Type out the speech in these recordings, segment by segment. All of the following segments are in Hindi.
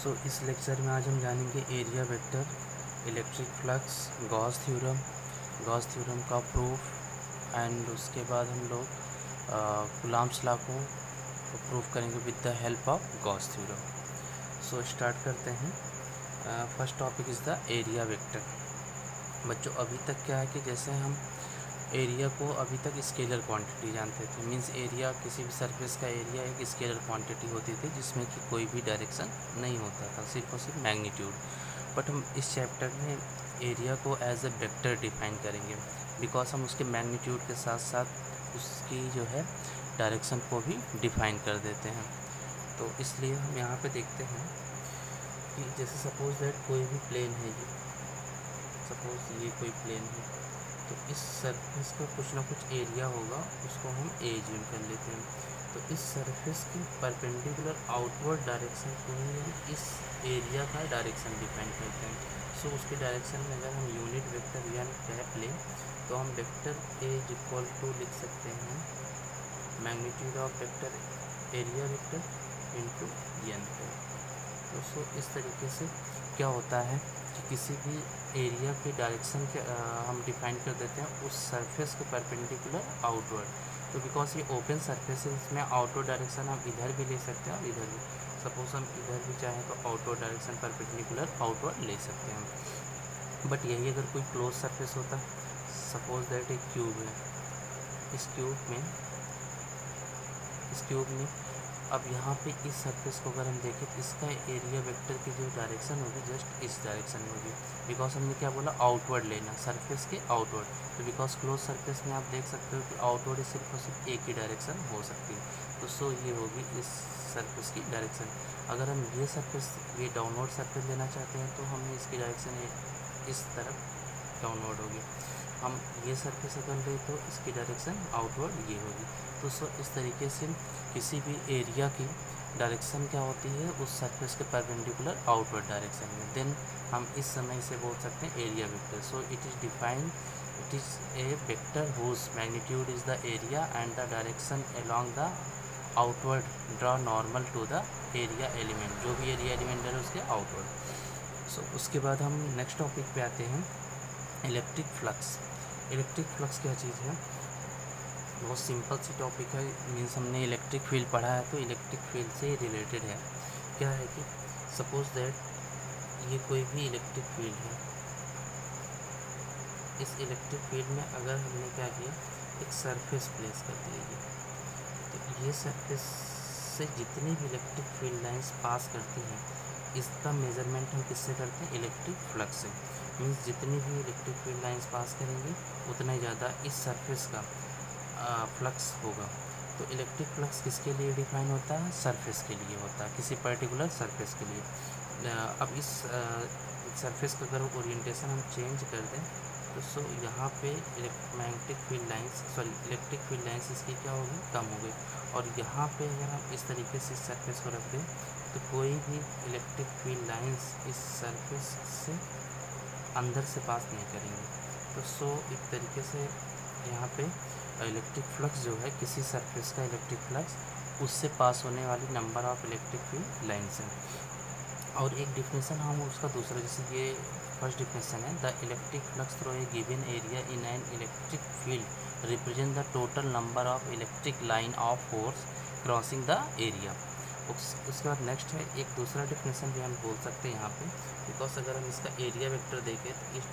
इस लेक्चर में आज हम जानेंगे area vector, electric flux, Gauss theorem का प्रूफ एंड उसके बाद हम लोग कूलम्ब्स लॉ को प्रूफ करेंगे with the help of Gauss theorem. Start करते हैं। First topic is the area vector. बच्चों अभी तक क्या है कि जैसे हम एरिया को अभी तक स्केलर क्वांटिटी जानते थे, मींस एरिया किसी भी सरफेस का एरिया एक स्केलर क्वांटिटी होती थी जिसमें कि कोई भी डायरेक्शन नहीं होता था, सिर्फ और सिर्फ मैग्नीट्यूड। बट हम इस चैप्टर में एरिया को एज ए वेक्टर डिफाइन करेंगे, बिकॉज हम उसके मैग्नीट्यूड के साथ साथ उसकी जो है डायरेक्शन को भी डिफाइन कर देते हैं। तो इसलिए हम यहाँ पे देखते हैं कि जैसे सपोज दैट कोई भी प्लेन है, सपोज ये कोई प्लेन है, तो इस सरफेस का कुछ ना कुछ एरिया होगा, उसको हम ए ज्यूम कर लेते हैं। तो इस सरफेस की परपेंडिकुलर आउटवर्ड डायरेक्शन को ही हम इस एरिया का डायरेक्शन डिफाइन करते हैं। उसकी डायरेक्शन में अगर हम यूनिट वेक्टर या कैप लें तो हम vector A is equal to लिख सकते हैं magnitude of vector area vector into n. तो इस तरीके से क्या होता है कि किसी भी एरिया की डायरेक्शन के हम डिफाइन कर देते हैं उस सरफेस के परपेंडिकुलर आउटवर्ड। तो बिकॉज ये ओपन सरफेस है, इसमें आउटवर्ड डायरेक्शन हम इधर भी ले सकते हैं और इधर भी। सपोज हम इधर भी चाहें तो आउटवर्ड डायरेक्शन परपेंडिकुलर आउटवर्ड ले सकते हैं। बट यही अगर कोई क्लोज सरफेस होता, सपोज दैट एक क्यूब है, इस क्यूब में अब यहाँ पे इस सरफेस को अगर हम देखें तो इसका एरिया वेक्टर की जो डायरेक्शन होगी जस्ट इस डायरेक्शन में होगी, बिकॉज हमने क्या बोला आउटवर्ड लेना, सरफेस के आउटवर्ड। तो बिकॉज क्लोज सरफेस में आप देख सकते हो कि आउटवर्ड सिर्फ और सिर्फ एक ही डायरेक्शन हो सकती है। तो ये होगी इस सरफेस की डायरेक्शन। अगर हम ये सरफेस ये डाउनवर्ड सरफेस लेना चाहते हैं तो हमें इसकी डायरेक्शन इस तरफ डाउनवर्ड होगी। हम ये सरफेस अगर लें तो इसकी डायरेक्शन आउटवर्ड ये होगी। तो इस तरीके से किसी भी एरिया की डायरेक्शन क्या होती है उस सरफेस के परपेंडिकुलर आउटवर्ड डायरेक्शन में, देन हम इस समय से बोल सकते हैं area vector. It is defined, it is a vector whose magnitude is the area and the direction along the outward draw normal to the area element, जो भी एरिया एलिमेंट है उसके आउटवर्ड। उसके बाद हम नेक्स्ट टॉपिक पे आते हैं, इलेक्ट्रिक फ्लक्स। इलेक्ट्रिक फ्लक्स क्या चीज़ है? बहुत सिंपल सी टॉपिक है, मीन्स हमने इलेक्ट्रिक फील्ड पढ़ा है तो इलेक्ट्रिक फील्ड से रिलेटेड है। क्या है कि सपोज दैट ये कोई भी इलेक्ट्रिक फील्ड है, इस इलेक्ट्रिक फील्ड में अगर हमने क्या किया एक सरफेस प्लेस कर दी, तो ये सरफेस से जितनी भी इलेक्ट्रिक फील्ड लाइंस पास करती हैं इसका मेजरमेंट हम किससे करते हैं? इलेक्ट्रिक फ्लक्स से। मीन्स जितनी भी इलेक्ट्रिक फील्ड लाइंस पास करेंगे उतना ही ज़्यादा इस सरफेस का फ्लक्स होगा। तो इलेक्ट्रिक फ्लक्स किसके लिए डिफाइन होता है? सरफेस के लिए होता है, किसी पर्टिकुलर सरफेस के लिए। अब इस सरफेस का अगर ओरिएंटेशन हम चेंज कर दें तो यहाँ पे magnetic field lines electric field lines इसकी क्या होगी? कम हो गई। और यहाँ पे अगर हम इस तरीके से इस सरफेस को रख दें तो कोई भी इलेक्ट्रिक फील्ड लाइंस इस सरफेस से अंदर से पास नहीं करेंगे। तो एक तरीके से यहाँ पे इलेक्ट्रिक फ्लक्स जो है किसी सरफेस का इलेक्ट्रिक फ्लक्स उससे पास होने वाली number of electric field lines है। और एक डिफिनेशन हम उसका दूसरा, जैसे ये फर्स्ट डिफिनेशन है, the electric flux through a given area in an electric field represent the total number of electric line of force crossing the area. उसके बाद नेक्स्ट है एक दूसरा डिफिनेशन भी हम बोल सकते हैं यहाँ पे, बिकॉज अगर हम इसका एरिया वेक्टर देखें तो इस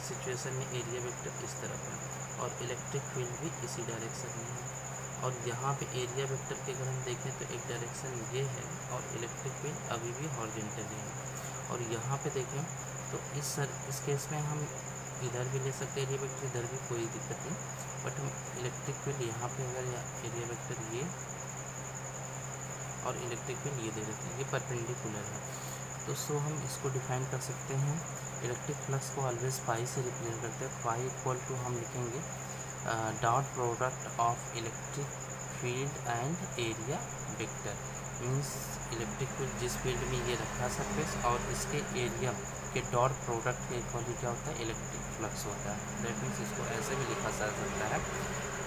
सिचुएशन में एरिया वेक्टर इस तरफ है और इलेक्ट्रिक फील्ड भी इसी डायरेक्शन में है। और यहाँ पे एरिया वेक्टर के अगर हम देखें तो एक डायरेक्शन ये है और इलेक्ट्रिक फील्ड अभी भी हॉरिजॉन्टली है। और यहाँ पे देखें तो इस केस में हम इधर भी ले सकते हैं एरिया वेक्टर, इधर भी कोई दिक्कत नहीं। बट हम इलेक्ट्रिक फील्ड यहाँ पे अगर एरिया वेक्टर ये और इलेक्ट्रिक फील्ड ये दे देते हैं, ये परपेंडिकुलर है। तो हम इसको डिफाइन कर सकते हैं, इलेक्ट्रिक फ्लक्स को ऑलवेज फाई से रिप्रेजेंट करते हैं। फाई इक्वल टू हम लिखेंगे dot product of electric field and area vector. Means electric field जिस फील्ड में ये रखा सरफेस और इसके एरिया के डॉट प्रोडक्ट के इक्वल क्या होता है? इलेक्ट्रिक फ्लक्स होता है। दैट मीन्स इसको ऐसे भी लिखा जा सकता है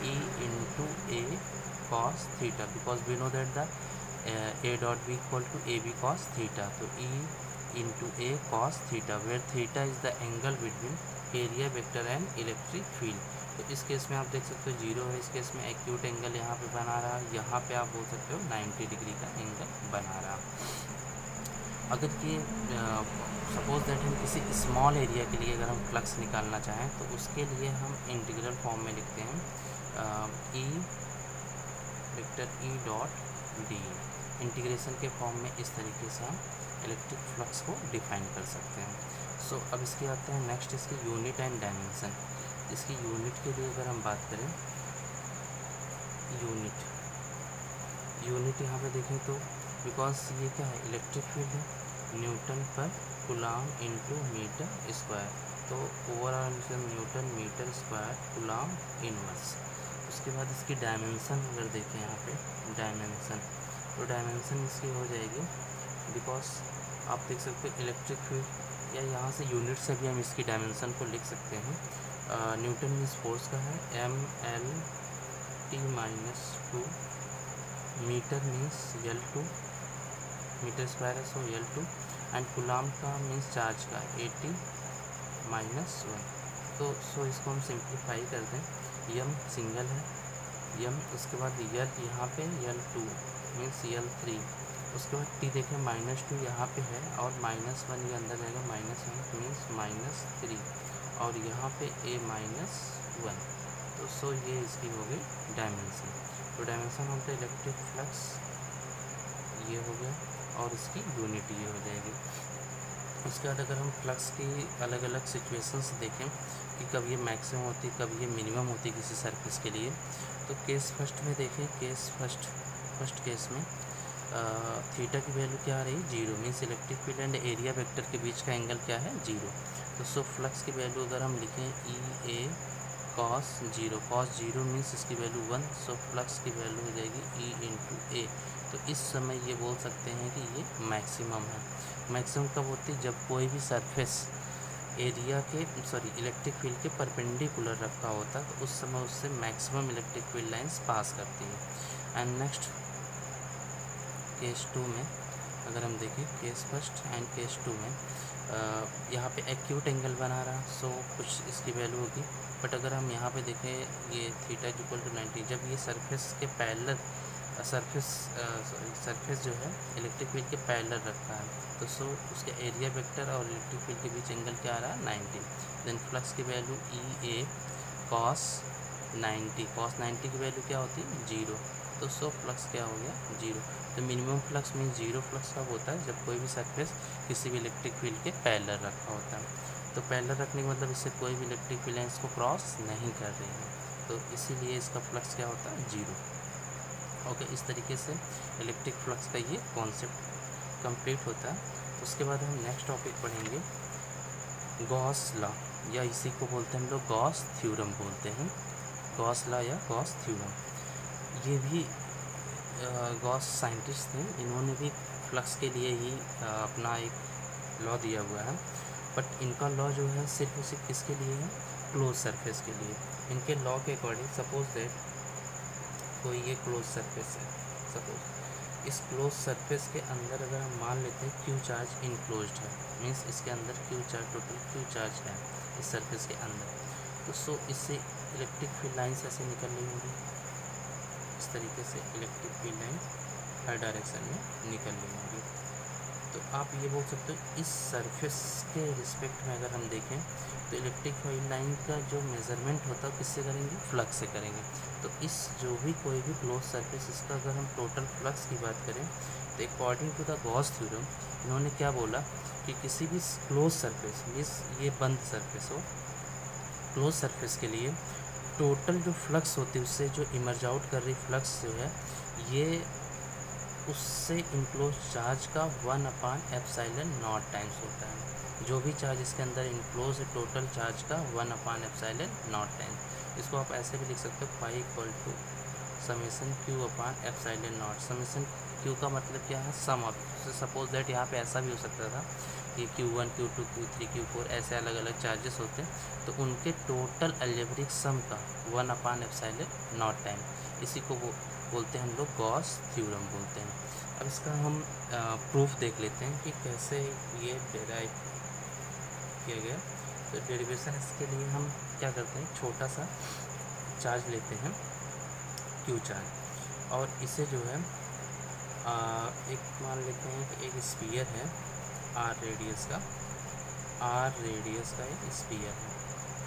E into A cos theta, because we know that the A dot B equal to A B cos theta, तो E into A cos theta, where theta is the angle between area vector and electric field. तो इस केस में आप देख सकते हो 0 है, इस केस में एक्यूट एंगल यहाँ पे बना रहा, यहाँ पे आप बोल सकते हो 90 डिग्री का एंगल बना रहा। अगर ये सपोज दैट हम किसी स्मॉल एरिया के लिए अगर हम फ्लक्स निकालना चाहें तो उसके लिए हम इंटीग्रल फॉर्म में लिखते हैं E vector E dot D. Integration के फॉर्म में इस तरीके से हम इलेक्ट्रिक फ्लक्स को डिफाइन कर सकते हैं। सो अब इसके आते हैं नेक्स्ट इसकी यूनिट एंड डायमेंशन। इसकी यूनिट के लिए अगर हम बात करें, यूनिट यहाँ पे देखें तो बिकॉज ये क्या है, इलेक्ट्रिक फील्ड है, न्यूटन पर कूलाम इंटू मीटर स्क्वायर, तो overall newton metre square coulomb inverse. उसके बाद इसकी डायमेंशन अगर देखें यहाँ पे डायमेंशन, तो डायमेंशन इसकी हो जाएगी बिकॉज आप देख सकते हो इलेक्ट्रिक फील्ड, या यहाँ से यूनिट से भी हम इसकी डायमेंशन को लिख सकते हैं। न्यूटन मीन्स फोर्स का है mL/T-2, metre means L2, metre square है सो L2, एंड कूलाम का मीन्स चार्ज का 80-1। तो सो इसको हम सिंप्लीफाई कर दें, m सिंगल है m, उसके बाद L यहाँ पे L2 मीन्स L3, उसके बाद T देखें -2 यहाँ पे है और -1 ये अंदर जाएगा, -1 मीन्स -3, और यहाँ पे A-1, तो सो ये इसकी हो गई डायमेंशन। तो dimension of the electric flux ये हो गया और इसकी यूनिट ये हो जाएगी। उसके बाद अगर हम फ्लक्स की अलग अलग सिचुएशंस देखें कि कब ये मैक्सिमम होती है कब ये मिनिमम होती है किसी सरफेस के लिए, तो केस फर्स्ट में देखें, केस फर्स्ट केस में थीटा की वैल्यू क्या आ रही है 0, means electric field and area vector के बीच का एंगल क्या है 0। तो सो फ्लक्स की वैल्यू अगर हम लिखें ई ए कॉस 0 मीन्स इसकी वैल्यू 1, सो फ्लक्स की वैल्यू हो जाएगी ई इंटू ए। तो इस समय ये बोल सकते हैं कि ये मैक्सिमम है। मैक्सिमम कब होती है, जब कोई भी सरफेस एरिया के इलेक्ट्रिक फील्ड के परपेंडिकुलर रखा होता है, तो उस समय उससे maximum electric field lines pass करती है। एंड नेक्स्ट केस 2 में अगर हम देखें, केस फर्स्ट एंड केस 2 में यहाँ पे एक्यूट एंगल बना रहा, सो कुछ इसकी वैल्यू होगी। बट अगर हम यहाँ पे देखें ये थीटा इक्वल टू 90, जब ये सरफेस के पैरेलल सरफेस जो है इलेक्ट्रिक फील्ड के पैरेलल रखा है, तो सो उसके एरिया वेक्टर और इलेक्ट्रिक फील्ड के बीच एंगल क्या आ रहा है 90। देन फ्लक्स की वैल्यू ई ए कॉस 90 की वैल्यू क्या होती है 0, तो सो फ्लक्स क्या हो गया 0। तो मिनिमम फ्लक्स मीन 0 फ्लक्स कब होता है, जब कोई भी सरफेस किसी भी इलेक्ट्रिक फील्ड के पैरेलल रखा होता है। तो पैरेलल रखने का मतलब इससे कोई भी इलेक्ट्रिक फील्ड लाइंस को क्रॉस नहीं कर रही है, तो इसीलिए इसका फ्लक्स क्या होता है 0। ओके, इस तरीके से इलेक्ट्रिक फ्लक्स का ये कॉन्सेप्ट कंप्लीट होता है। उसके बाद हम नेक्स्ट टॉपिक पढ़ेंगे गॉस लॉ, या इसी को बोलते हैं हम लोग गॉस थ्योरम बोलते हैं, गॉस लॉ या गॉस थ्योरम। ये भी गॉस साइंटिस्ट थे, इन्होंने भी फ्लक्स के लिए ही अपना एक लॉ दिया हुआ है। बट इनका लॉ जो है सिर्फ और सिर्फ किसके लिए है, क्लोज सरफेस के लिए। इनके लॉ के अकॉर्डिंग सपोज दैट कोई ये क्लोज सरफेस है, सपोज इस क्लोज सरफेस के अंदर अगर हम मान लेते हैं क्यू चार्ज इनक्लोज्ड है, मीन्स इसके अंदर Q charge total Q charge है इस सरफेस के अंदर, तो सो इससे इलेक्ट्रिक फील्ड लाइन्स ऐसे निकल रही होंगी, इस तरीके से इलेक्ट्रिक फील्ड लाइन्स हर डायरेक्शन में निकल रही होंगी। तो आप ये बोल सकते हो इस सरफेस के रिस्पेक्ट में अगर हम देखें तो इलेक्ट्रिक फील्ड लाइन का जो मेज़रमेंट होता है किससे करेंगे, फ्लक्स से करेंगे। तो इस जो भी कोई भी क्लोज सरफेस इसका अगर हम टोटल फ्लक्स की बात करें तो according to the Gauss theorem इन्होंने क्या बोला कि किसी भी क्लोज सरफेस, मीन्स ये बंद सरफेस हो, क्लोज सरफेस के लिए टोटल जो फ्लक्स होती है उससे जो इमर्ज आउट कर रही फ्लक्स जो है ये उससे इनक्लोज चार्ज का 1/ε0 टाइम्स होता है। जो भी चार्ज इसके अंदर इनक्लोज है टोटल चार्ज का 1/ε0 टाइम्स। इसको आप ऐसे भी लिख सकते हो phi equal to summation Q/ε0। Summation Q का मतलब क्या है, सम ऑफ। सपोज दैट यहाँ पे ऐसा भी हो सकता था कि Q1 Q2 Q3 Q4 ऐसे अलग अलग चार्जेस होते हैं, तो उनके टोटल अलजेब्रिक सम का 1/ε0 टाइम, इसी को वो बोलते हैं हम लोग गॉस थ्योरम बोलते हैं। अब इसका हम प्रूफ देख लेते हैं कि कैसे ये डेराइव किया गया। तो डेरिवेशन इसके लिए हम क्या करते हैं, छोटा सा चार्ज लेते हैं क्यू चार्ज, और इसे जो है एक मान लेते हैं कि एक स्फीयर है आर रेडियस का एक स्फीयर है,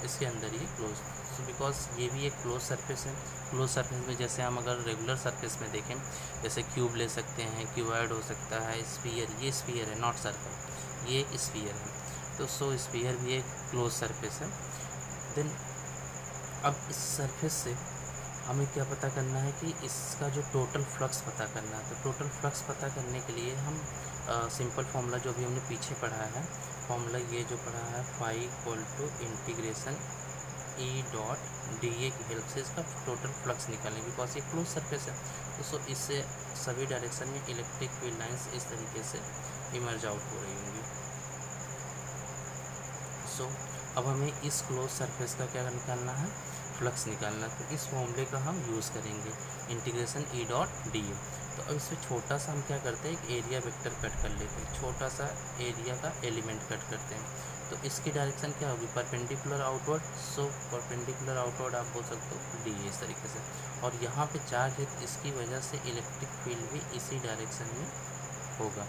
इसके अंदर ये क्लोज, सो बिकॉज ये भी एक क्लोज सरफेस है। क्लोज सरफेस में जैसे हम अगर रेगुलर सरफेस में देखें, जैसे क्यूब ले सकते हैं, क्यूबॉइड हो सकता है, स्फीयर, ये स्फीयर है नॉट सर्कल, ये एक स्फीयर है। तो सो स्फीयर भी एक क्लोज सरफेस है। देन अब इस सरफेस से हमें क्या पता करना है कि इसका जो टोटल फ्लक्स पता करना है। तो टोटल फ्लक्स पता करने के लिए हम सिंपल फार्मूला जो भी हमने पीछे पढ़ा है, फार्मूला ये जो पढ़ा है, phi equal to integration E dot d A की हेल्प से इसका टोटल फ्लक्स निकालेंगे, बिकॉज ये क्लोज सरफेस है। तो सो इससे सभी डायरेक्शन में इलेक्ट्रिक फील्ड लाइंस इस तरीके से इमर्ज आउट हो रही होंगी। सो अब हमें इस क्लोज सरफेस का क्या निकालना है, फ्लक्स निकालना है। तो इस फॉर्मूले का हम यूज़ करेंगे, इंटीग्रेशन ई डॉट डी ए। तो अब इससे छोटा सा हम क्या करते हैं, एक एरिया वेक्टर कट कर लेते हैं, छोटा सा एरिया का एलिमेंट कट करते हैं। तो इसकी डायरेक्शन क्या होगी, perpendicular outward. So perpendicular outward आप बोल सकते हो डी ए, इस तरीके से। और यहाँ पे चार्ज है, इसकी वजह से इलेक्ट्रिक फील्ड भी इसी डायरेक्शन में होगा।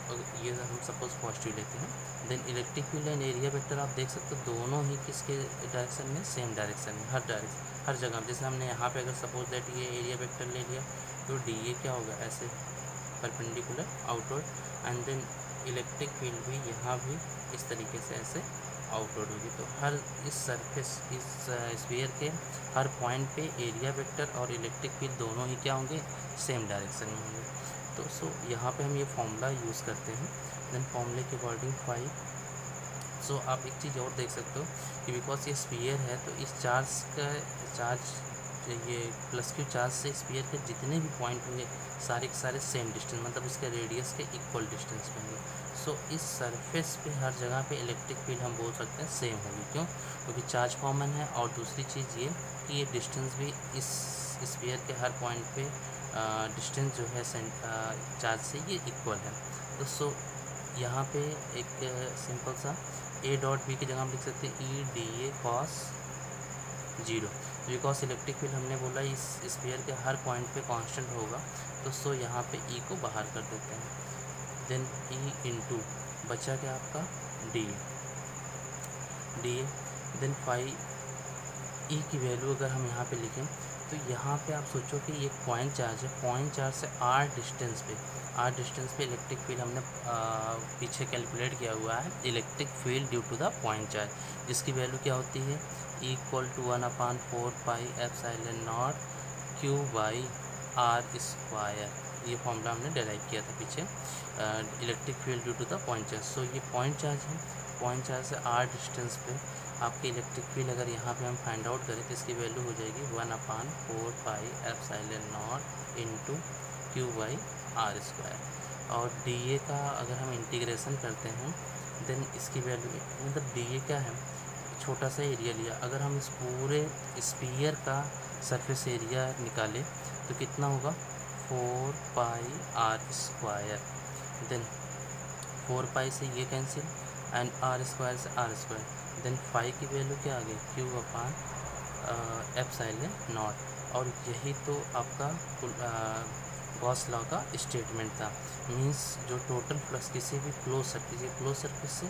तो ये हम सपोज पॉजिटिव लेते हैं, then electric field and area vector आप देख सकते हो दोनों ही किसके डायरेक्शन में, सेम डायरेक्शन में, हर जगह। जैसे हमने यहाँ पे अगर सपोज दैट ये एरिया वेक्टर ले लिया, तो डी ए क्या होगा, ऐसे perpendicular outward, and then electric field भी यहाँ भी इस तरीके से ऐसे आउटवर्ड होगी। तो हर इस सरफेस, इस स्फीयर के हर पॉइंट पे एरिया वेक्टर और इलेक्ट्रिक फील्ड दोनों ही क्या होंगे, सेम डायरेक्शन में होंगे। तो सो यहाँ पे हम ये फॉर्मूला यूज़ करते हैं। देन फॉर्मूले के अकॉर्डिंग फाई, सो आप एक चीज़ और देख सकते हो कि बिकॉज ये स्फीयर है, तो इस चार्ज ये प्लस क्यू चार्ज से स्फीयर के जितने भी पॉइंट होंगे सारे के सारे सेम डिस्टेंस, मतलब इसके रेडियस के इक्वल डिस्टेंस पे होंगे। सो इस सरफेस पे हर जगह पे इलेक्ट्रिक फील्ड हम बोल सकते हैं सेम होगी। क्यों, क्योंकि चार्ज कॉमन है, और दूसरी चीज़ ये कि ये डिस्टेंस भी इस स्फीयर के हर पॉइंट पे डिस्टेंस जो है चार्ज से ये इक्वल है। तो सो यहाँ पे एक सिंपल सा ए डॉट बी की जगह हम लिख सकते हैं E D A cos 0, because electric field हमने बोला इस स्फीयर के हर पॉइंट पे कांस्टेंट होगा। तो सो यहाँ पे ई को बाहर कर देते हैं, देन ई इंटू बचा क्या आपका d A, then phi E की वैल्यू अगर हम यहाँ पे लिखें, तो यहाँ पे आप सोचो कि एक पॉइंट चार्ज है, पॉइंट चार्ज से आर डिस्टेंस पे इलेक्ट्रिक फील्ड हमने पीछे कैलकुलेट किया हुआ है, electric field due to the point charge, जिसकी वैल्यू क्या होती है, equal to 1/4 pi epsilon naught Q by are square. ये फॉर्मूला हमने डेराइव किया था पीछे, electric field due to the point charge. So ये पॉइंट चार्ज है, पॉइंट चार्ज से आर डिस्टेंस पे आपकी इलेक्ट्रिक फील्ड अगर यहाँ पे हम फाइंड आउट करें तो इसकी वैल्यू हो जाएगी 1/4 pi epsilon naught into q by are square. और डी ए का अगर हम इंटीग्रेशन करते हैं, देन इसकी वैल्यू, मतलब डी ए क्या है, छोटा सा एरिया लिया, अगर हम इस पूरे स्फीयर का सरफेस एरिया निकालें तो कितना होगा, 4 पाई आर स्क्वायर। देन 4 पाई से ये कैंसिल, एंड आर स्क्वायर से आर स्क्वायर, देन फाई की वैल्यू क्या आ गई, क्यू अपान एप्सिलॉन नॉट। और यही तो आपका गॉस लॉ का स्टेटमेंट था, मींस जो टोटल फ्लक्स किसी भी क्लोज सरफेस से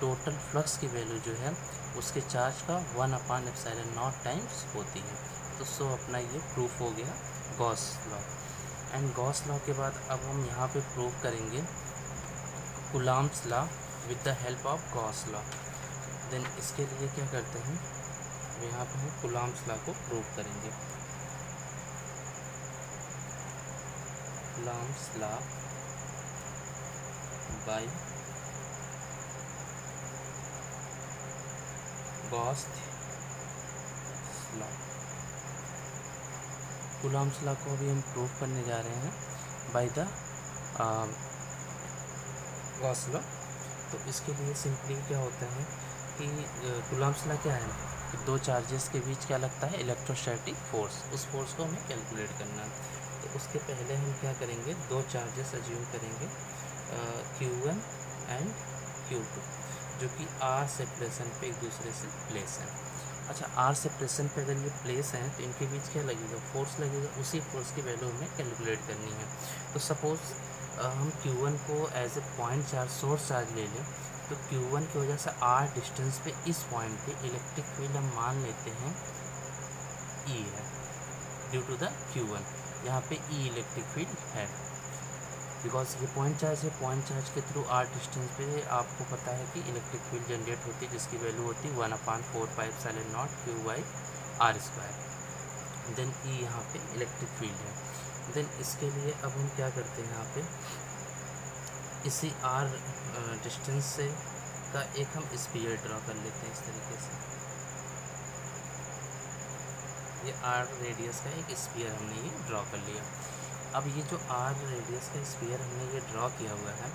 टोटल फ्लक्स की वैल्यू जो है उसके चार्ज का 1/एप्सिलॉन नॉट टाइम्स होती है। तो सो अपना ये प्रूफ हो गया Gauss law. And Gauss law के बाद अब हम यहाँ पे प्रूव करेंगे Coulomb's law with the help of Gauss law. Then इसके लिए क्या करते हैं, यहाँ पे हम कूलॉम्स लॉ को प्रूव करेंगे। Coulomb's law by Gauss law. Coulomb's law को अभी हम प्रूव करने जा रहे हैं बाय द गॉस लॉ। तो इसके लिए सिंपली क्या होता है कि कूलॉम्स लॉ क्या है कि दो चार्जेस के बीच क्या लगता है, इलेक्ट्रोस्टैटिक फोर्स, उस फोर्स को हमें कैलकुलेट करना है। तो उसके पहले हम क्या करेंगे, दो चार्जेस अज्यूम करेंगे, Q1 एंड Q2, जो कि R सेपरेशन पे एक दूसरे से प्लेस हैं। अच्छा, R सेपरेशन पे अगर ये प्लेस हैं तो इनके बीच क्या लगेगा, फोर्स लगेगा। उसी फोर्स की वैल्यू हमें कैलकुलेट करनी है। तो सपोज़ हम Q1 को as a point charge, source charge ले लें, तो Q1 की वजह से R डिस्टेंस पे इस पॉइंट पे इलेक्ट्रिक फील्ड हम मान लेते हैं E है, ड्यू टू द Q1। यहाँ पे E इलेक्ट्रिक फील्ड है, बिकॉज ये पॉइंट चार्ज है। पॉइंट चार्ज के थ्रू R डिस्टेंस पे आपको पता है कि इलेक्ट्रिक फील्ड जनरेट होती है, जिसकी वैल्यू होती है 1/4πε0 Q/r²। देन E यहाँ पे इलेक्ट्रिक फील्ड है। देन इसके लिए अब हम क्या करते हैं, यहाँ पे इसी R डिस्टेंस से का एक हम स्फीयर ड्रॉ कर लेते हैं इस तरीके से। ये R रेडियस का एक स्फीयर हमने ये ड्रॉ कर लिया। अब ये जो R रेडियस का स्फीयर हमने ये ड्रॉ किया हुआ है,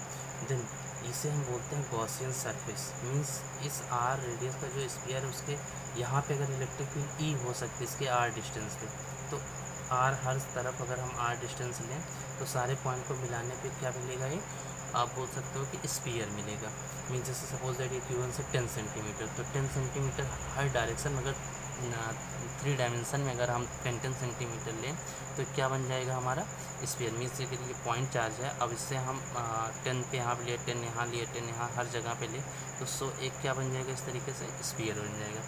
देन इसे हम बोलते हैं गॉसियन सरफेस। मींस इस R रेडियस का जो स्फीयर है उसके यहाँ पे अगर इलेक्ट्रिक फील्ड E हो सकती है इसके R डिस्टेंस पे, तो R हर तरफ अगर हम R डिस्टेंस लें तो सारे पॉइंट को मिलाने पे क्या मिलेगा, ये आप बोल सकते हो कि स्फीयर मिलेगा। मीन्स जैसे सपोज दैट ये Q1 से 10 सेंटीमीटर, तो 10 सेंटीमीटर हर डायरेक्शन में, अगर 3 डायमेंशन में अगर हम 10 सेंटीमीटर लें तो क्या बन जाएगा हमारा स्फीयर। मीन्स ये पॉइंट चार्ज है, अब इससे हम 10 पे यहाँ लिए, 10 यहाँ लिए, 10 यहाँ, हर जगह पे ले, तो एक क्या बन जाएगा, इस तरीके से स्फीयर बन जाएगा।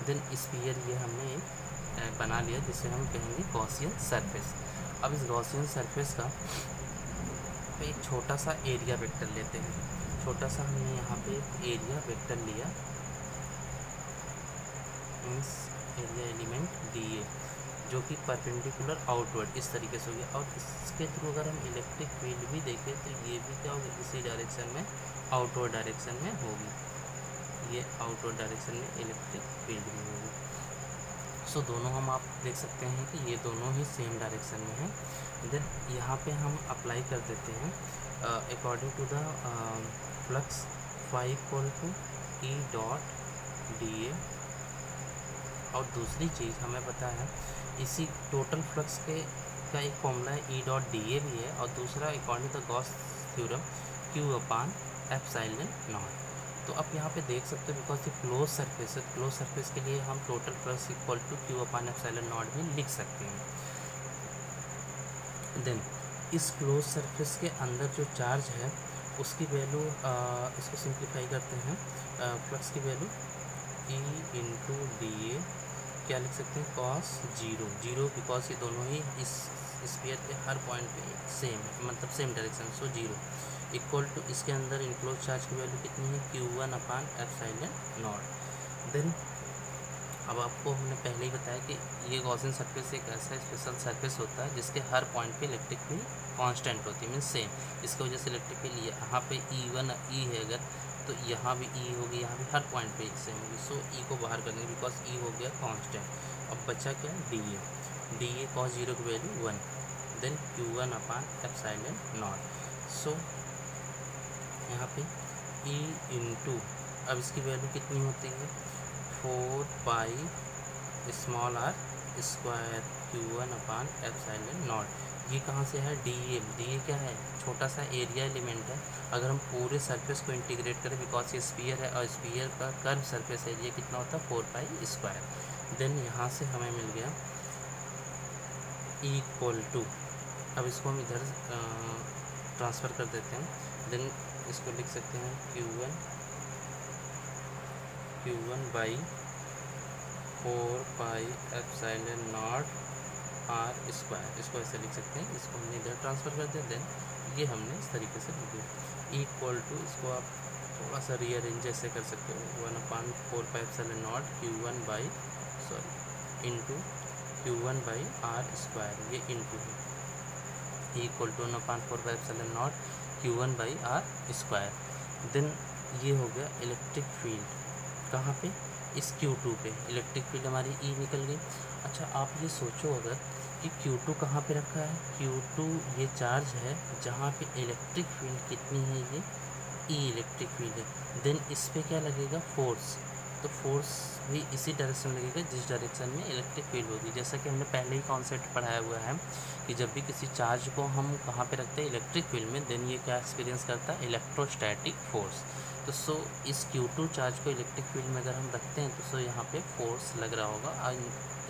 देन स्फीयर ये हमने एक बना लिया, जिसे हम कहेंगे गॉसियन सरफेस। अब इस गॉसियन सरफेस का पे एक छोटा सा एरिया वेक्टर लेते हैं। छोटा सा हमने यहाँ पे एक एरिया वेक्टर लिया, मीन्स एरिया एलिमेंट DA, जो कि परपेंडिकुलर आउटवर्ड इस तरीके से हो गया। और इसके थ्रू अगर हम इलेक्ट्रिक फील्ड भी देखें तो ये भी क्या होगी, इसी डायरेक्शन में, आउटवर्ड डायरेक्शन में होगी। ये आउटवर्ड डायरेक्शन में इलेक्ट्रिक फील्ड भी होगी। सो दोनों हम आप देख सकते हैं कि ये दोनों ही सेम डायरेक्शन में हैं। देन यहाँ पे हम अप्लाई कर देते हैं according to the flux = E.DA। और दूसरी चीज़ हमें पता है, इसी टोटल फ्लक्स के का एक फॉर्मूला है E.DA भी है, और दूसरा according to the Gauss theorem Q/ε0। तो अब यहाँ पे देख सकते हो, बिकॉज ये क्लोज सरफेस है, क्लोज सरफेस के लिए हम टोटल फ्लक्स Q/ε0 भी लिख सकते हैं। देन इस क्लोज सरफेस के अंदर जो चार्ज है उसकी वैल्यू, इसको सिंप्लीफाई करते हैं, फ्लक्स की वैल्यू E/DA क्या लिख सकते हैं, cos 0, बिकॉज ये दोनों ही इस स्फीयर के हर पॉइंट पे सेम है, मतलब same direction, so 0 equal to इसके अंदर इनक्लोज चार्ज की वैल्यू कितनी है, Q1/ε0। देन अब आपको हमने पहले ही बताया कि ये गॉसियन सरफेस एक ऐसा स्पेशल सरफेस होता है जिसके हर पॉइंट पे इलेक्ट्रिक फील्ड कांस्टेंट होती है, मीन्स सेम। इसकी वजह से इलेक्ट्रिक फील्ड यहाँ पे E है अगर, तो यहाँ भी E होगी, यहाँ भी हर पॉइंट पे सेम होगी। सो E को बाहर कर देंगे, बिकॉज E हो गया कांस्टेंट। अब बचा क्या, DA cos 0 की वैल्यू 1, देन Q1/ε0। सो यहाँ पे E अब इसकी वैल्यू कितनी होती है, 4πr² Q1/ε0। ये कहाँ से है, DA क्या है, छोटा सा एरिया एलिमेंट है। अगर हम पूरे सरफेस को इंटीग्रेट करें, बिकॉज ये स्फीयर है और स्फीयर का कर्व सरफेस एरिया कितना होता है, 4π²। देन यहाँ से हमें मिल गया E=, अब इसको हम इधर ट्रांसफ़र कर देते हैं। देन इसको लिख सकते हैं Q1/4π², इसको ऐसे लिख सकते हैं। इसको हमने इधर ट्रांसफ़र कर दिया। देन ये हमने इस तरीके से लिख दिया। E=, इसको आप थोड़ा सा रीअरेंज जैसे कर सकते हो, 1/4πε0 Q1/r², ये इंटू है, E=1/4πε0 Q1/r²। देन ये हो गया इलेक्ट्रिक फील्ड, कहाँ पे, इस Q2 पे इलेक्ट्रिक फील्ड हमारी E निकल गई। अच्छा, आप ये सोचो अगर कि Q2 कहाँ पे रखा है, Q2 ये चार्ज है जहाँ पे इलेक्ट्रिक फील्ड कितनी है, ये E इलेक्ट्रिक फील्ड है। देन इस पे क्या लगेगा, फोर्स, तो तो फोर्स भी इसी डायरेक्शन में लगेगा जिस डायरेक्शन में इलेक्ट्रिक फील्ड होगी। जैसा कि हमने पहले ही कॉन्सेप्ट पढ़ाया हुआ है कि जब भी किसी चार्ज को हम कहाँ पे रखते हैं, इलेक्ट्रिक फील्ड में, देन ये क्या एक्सपीरियंस करता है, इलेक्ट्रोस्टैटिक फोर्स। तो सो इस Q2 चार्ज को इलेक्ट्रिक फील्ड में अगर हम रखते हैं तो सो यहाँ पे फोर्स लग रहा होगा। और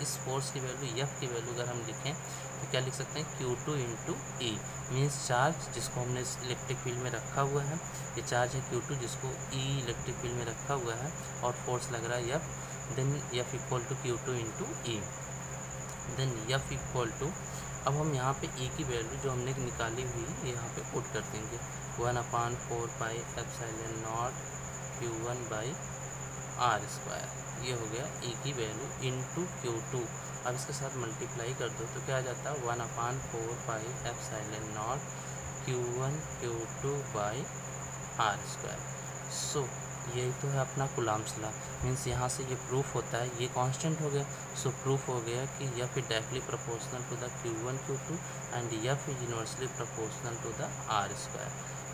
इस फोर्स की वैल्यू F की वैल्यू अगर हम लिखें तो क्या लिख सकते हैं, Q2 into E, means charge जिसको हमने इलेक्ट्रिक फील्ड में रखा हुआ है, ये चार्ज है Q2 जिसको E इलेक्ट्रिक फील्ड में रखा हुआ है और फोर्स लग रहा है F, then F equal to Q2 into E, then F equal to, अब हम यहाँ पे E की वैल्यू जो हमने निकाली हुई है यहाँ पे पुट कर देंगे, 1/4 pi epsilon not Q1 by R²। ये हो गया E की वैल्यू इंटू Q2। अब इसके साथ मल्टीप्लाई कर दो तो क्या आ जाता है, 1/4 pi epsilon not Q1 Q2 by R²। सो यही तो है अपना कूलम्ब्स लॉ। मीन्स यहाँ से ये प्रूफ होता है, ये कांस्टेंट हो गया, सो प्रूफ हो गया कि F is directly proportional to the Q1 Q2 and F is inversely proportional to the R²।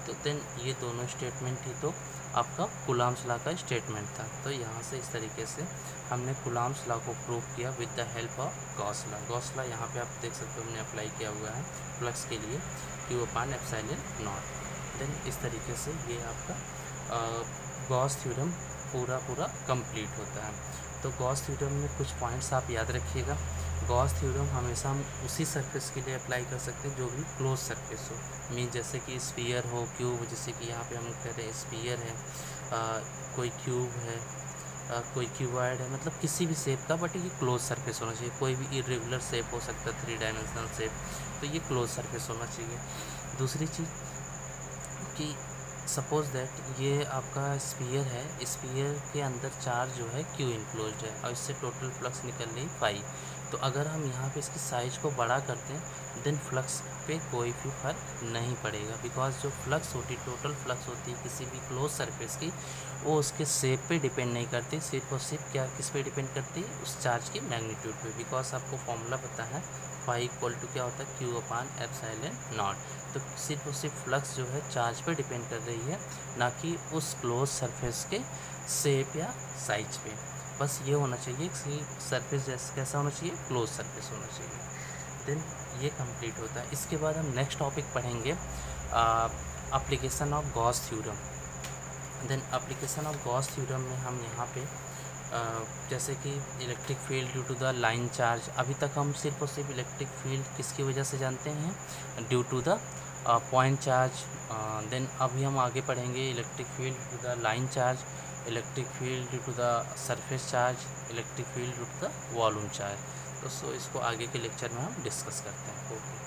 तो देन ये दोनों स्टेटमेंट ही तो आपका कूलम्ब्स लॉ का स्टेटमेंट था। तो यहाँ से इस तरीके से हमने कूलम्ब्स लॉ को प्रूव किया with the help of Gauss law. Gauss law यहाँ पे आप देख सकते हो हमने अप्लाई किया हुआ है फ्लक्स के लिए, Q/ε0। देन इस तरीके से ये आपका गॉस थ्योरम पूरा कंप्लीट होता है। तो गॉस थ्योरम में कुछ पॉइंट्स आप याद रखिएगा। गॉस थ्योरम हमेशा हम उसी सरफेस के लिए अप्लाई कर सकते हैं जो भी क्लोज सरफेस हो। मीन जैसे कि स्फीयर हो, क्यूब, जैसे कि यहाँ पे हम कह रहे हैं स्फीयर है, कोई क्यूब है, कोई क्यूबॉइड है, मतलब किसी भी शेप का, बट ये क्लोज सरफेस होना चाहिए। कोई भी इरेगुलर शेप हो सकता है, 3 डायमेंशनल शेप, तो ये क्लोज सरफेस होना चाहिए। दूसरी चीज़ कि सपोज दैट ये आपका स्फीयर है, स्फीयर के अंदर चार्ज जो है Q इनक्लोज्ड है और इससे टोटल फ्लक्स निकल रही 5। तो अगर हम यहाँ पे इसकी साइज को बड़ा करते हैं देन फ्लक्स पे कोई भी फर्क नहीं पड़ेगा, बिकॉज जो फ्लक्स होती, टोटल फ्लक्स होती है किसी भी क्लोज सरफेस की, वो उसके शेप पे डिपेंड नहीं करती, सिर्फ और सिर्फ क्या किस पे डिपेंड करती है, उस चार्ज की मैग्नीट्यूड पे। बिकॉज आपको फॉर्मूला पता है, फाई इक्वल टू क्या होता है, Q/ε0। तो सिर्फ और सिर्फ फ्लक्स जो है चार्ज पे डिपेंड कर रही है, ना कि उस क्लोज सरफेस के शेप या साइज पे। बस ये होना चाहिए कि सरफेस जैसे कैसा होना चाहिए, क्लोज सरफेस होना चाहिए। देन ये कंप्लीट होता है। इसके बाद हम नेक्स्ट टॉपिक पढ़ेंगे application of Gauss theorem. Then application of Gauss theorem में हम यहाँ पे जैसे कि electric field due to the line charge, अभी तक हम सिर्फ और सिर्फ इलेक्ट्रिक फील्ड किसकी वजह से जानते हैं, due to the point charge. Then अभी हम आगे पढ़ेंगे electric field due to the line charge, electric field due to the surface charge, electric field due to the volume charge. तो सो इसको आगे के लेक्चर में हम डिस्कस करते हैं। ओके।